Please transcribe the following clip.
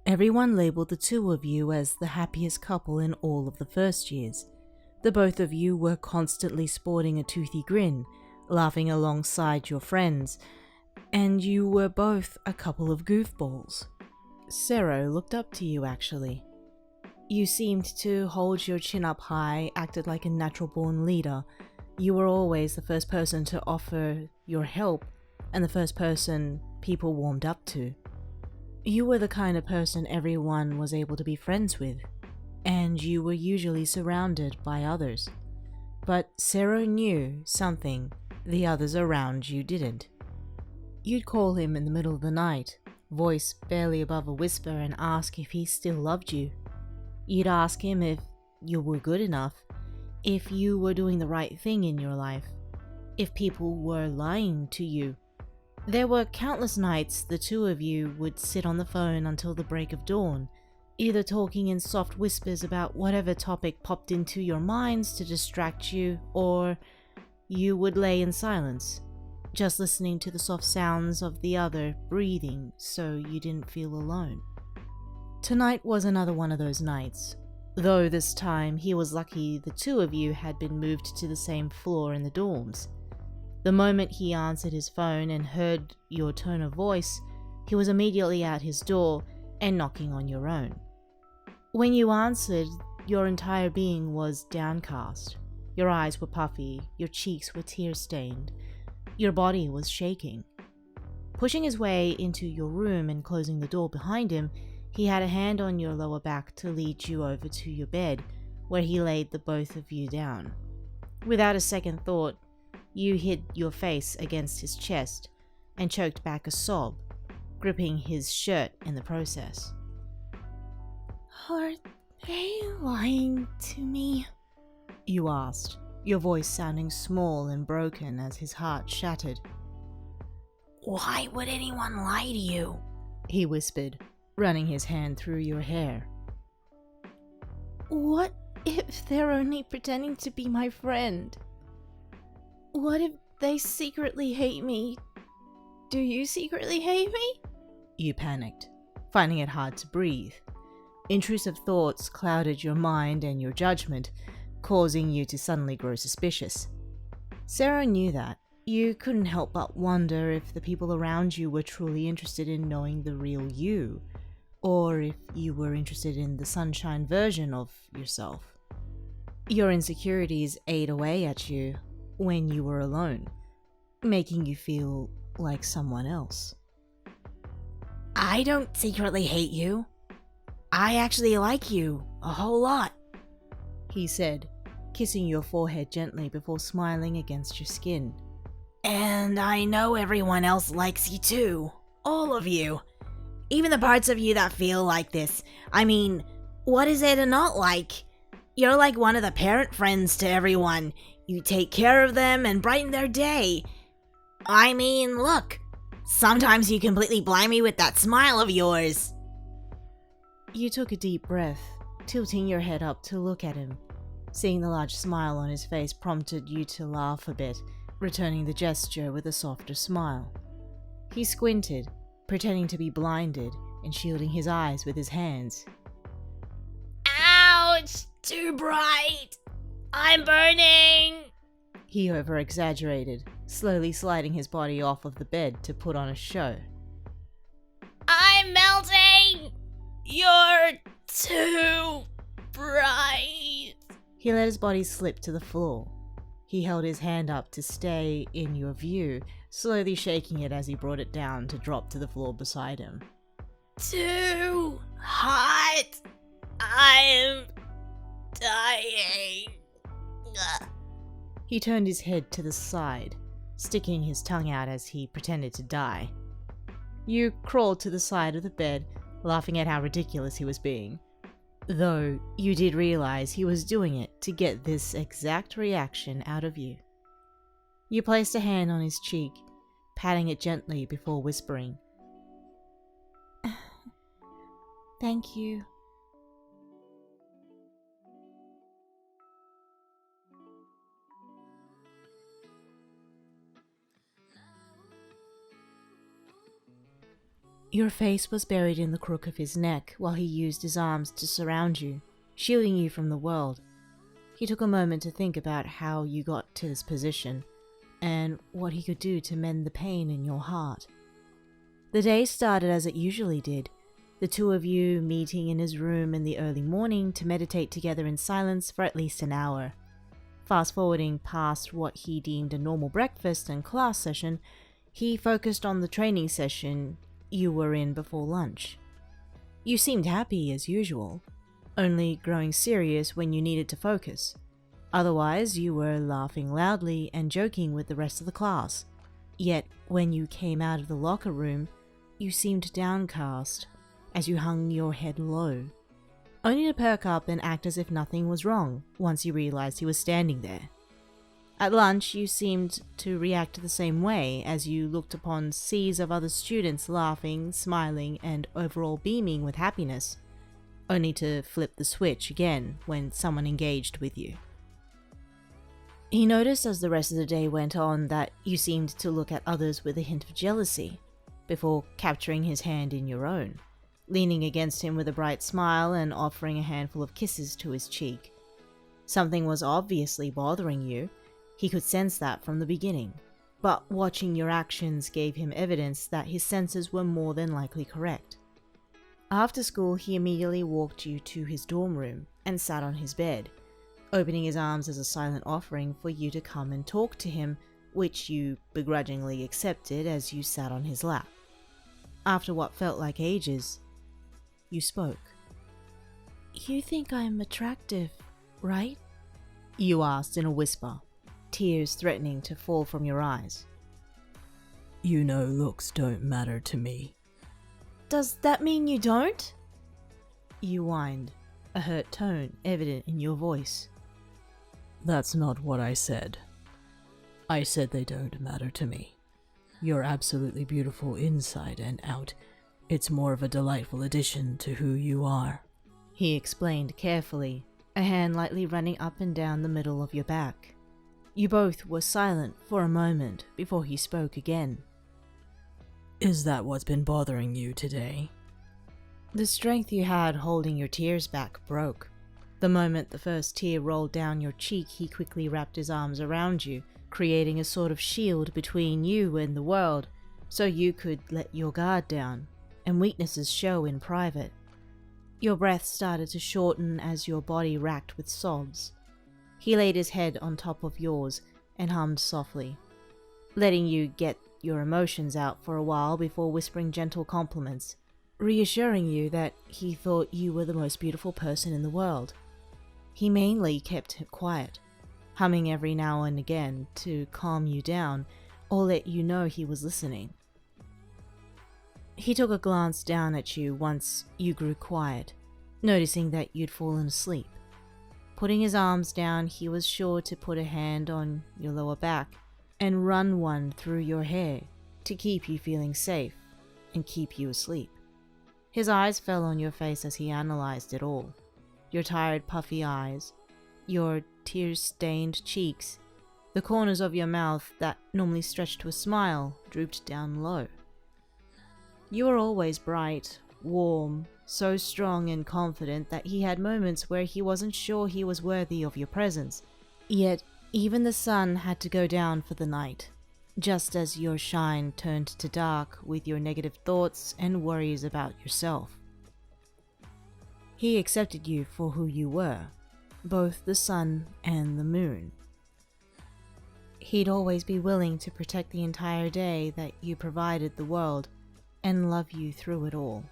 Everyone labeled the two of you as the happiest couple in all of the first years. The both of you were constantly sporting a toothy grin, laughing alongside your friends, and you were both a couple of goofballs. Sero looked up to you actually. You seemed to hold your chin up high, acted like a natural-born leader. You were always the first person to offer your help, and the first person people warmed up to. You were the kind of person everyone was able to be friends with, and you were usually surrounded by others. But Sero knew something the others around you didn't. You'd call him in the middle of the night, voice barely above a whisper, and ask if he still loved you. You'd ask him if you were good enough, if you were doing the right thing in your life, if people were lying to you. There were countless nights the two of you would sit on the phone until the break of dawn, either talking in soft whispers about whatever topic popped into your minds to distract you, or you would lay in silence, just listening to the soft sounds of the other breathing so you didn't feel alone. Tonight was another one of those nights, though this time he was lucky the two of you had been moved to the same floor in the dorms. The moment he answered his phone and heard your tone of voice, he was immediately at his door and knocking on your own. When you answered, your entire being was downcast. Your eyes were puffy, your cheeks were tear-stained, your body was shaking. Pushing his way into your room and closing the door behind him, he had a hand on your lower back to lead you over to your bed, where he laid the both of you down. Without a second thought, you hid your face against his chest and choked back a sob, gripping his shirt in the process. Are they lying to me? You asked, your voice sounding small and broken as his heart shattered. Why would anyone lie to you? He whispered, running his hand through your hair. What if they're only pretending to be my friend? What if they secretly hate me? Do you secretly hate me? You panicked, finding it hard to breathe. Intrusive thoughts clouded your mind and your judgment, causing you to suddenly grow suspicious. Sero knew that. You couldn't help but wonder if the people around you were truly interested in knowing the real you, or if you were interested in the sunshine version of yourself. Your insecurities ate away at you when you were alone, making you feel like someone else. I don't secretly hate you. I actually like you a whole lot, he said, kissing your forehead gently before smiling against your skin. And I know everyone else likes you too. All of you. Even the parts of you that feel like this. I mean, what is there to not like? You're like one of the parent friends to everyone. You take care of them and brighten their day. I mean, look. Sometimes you completely blind me with that smile of yours. You took a deep breath, tilting your head up to look at him. Seeing the large smile on his face prompted you to laugh a bit, returning the gesture with a softer smile. He squinted, pretending to be blinded and shielding his eyes with his hands. Ouch! Too bright! I'm burning! He over-exaggerated, slowly sliding his body off of the bed to put on a show. I'm melting! You're too bright! He let his body slip to the floor. He held his hand up to stay in your view, slowly shaking it as he brought it down to drop to the floor beside him. Too hot! I'm dying. He turned his head to the side, sticking his tongue out as he pretended to die. You crawled to the side of the bed, laughing at how ridiculous he was being. Though you did realize he was doing it to get this exact reaction out of you. You placed a hand on his cheek, patting it gently before whispering, Thank you. Your face was buried in the crook of his neck while he used his arms to surround you, shielding you from the world. He took a moment to think about how you got to this position, and what he could do to mend the pain in your heart. The day started as it usually did, the two of you meeting in his room in the early morning to meditate together in silence for at least an hour. Fast forwarding past what he deemed a normal breakfast and class session, he focused on the training session you were in before lunch. You seemed happy as usual, only growing serious when you needed to focus. Otherwise, you were laughing loudly and joking with the rest of the class. Yet, when you came out of the locker room, you seemed downcast as you hung your head low, only to perk up and act as if nothing was wrong once you realized he was standing there. At lunch, you seemed to react the same way as you looked upon seas of other students laughing, smiling, and overall beaming with happiness, only to flip the switch again when someone engaged with you. He noticed as the rest of the day went on that you seemed to look at others with a hint of jealousy, before capturing his hand in your own, leaning against him with a bright smile and offering a handful of kisses to his cheek. Something was obviously bothering you. He could sense that from the beginning, but watching your actions gave him evidence that his senses were more than likely correct. After school, he immediately walked you to his dorm room and sat on his bed, opening his arms as a silent offering for you to come and talk to him, which you begrudgingly accepted as you sat on his lap. After what felt like ages, you spoke. "You think I'm attractive, right?" you asked in a whisper, tears threatening to fall from your eyes. "You know looks don't matter to me." "Does that mean you don't?" you whined, a hurt tone evident in your voice. "That's not what I said. I said they don't matter to me. You're absolutely beautiful inside and out. It's more of a delightful addition to who you are," he explained carefully, a hand lightly running up and down the middle of your back. You both were silent for a moment before he spoke again. "Is that what's been bothering you today?" The strength you had holding your tears back broke. The moment the first tear rolled down your cheek, he quickly wrapped his arms around you, creating a sort of shield between you and the world, so you could let your guard down, and weaknesses show in private. Your breath started to shorten as your body racked with sobs. He laid his head on top of yours and hummed softly, letting you get your emotions out for a while before whispering gentle compliments, reassuring you that he thought you were the most beautiful person in the world. He mainly kept it quiet, humming every now and again to calm you down or let you know he was listening. He took a glance down at you once you grew quiet, noticing that you'd fallen asleep. Putting his arms down, he was sure to put a hand on your lower back and run one through your hair to keep you feeling safe and keep you asleep. His eyes fell on your face as he analyzed it all. Your tired, puffy eyes, your tear-stained cheeks, the corners of your mouth that normally stretched to a smile drooped down low. You were always bright, warm, so strong and confident that he had moments where he wasn't sure he was worthy of your presence. Yet, even the sun had to go down for the night, just as your shine turned to dark with your negative thoughts and worries about yourself. He accepted you for who you were, both the sun and the moon. He'd always be willing to protect the entire day that you provided the world and love you through it all.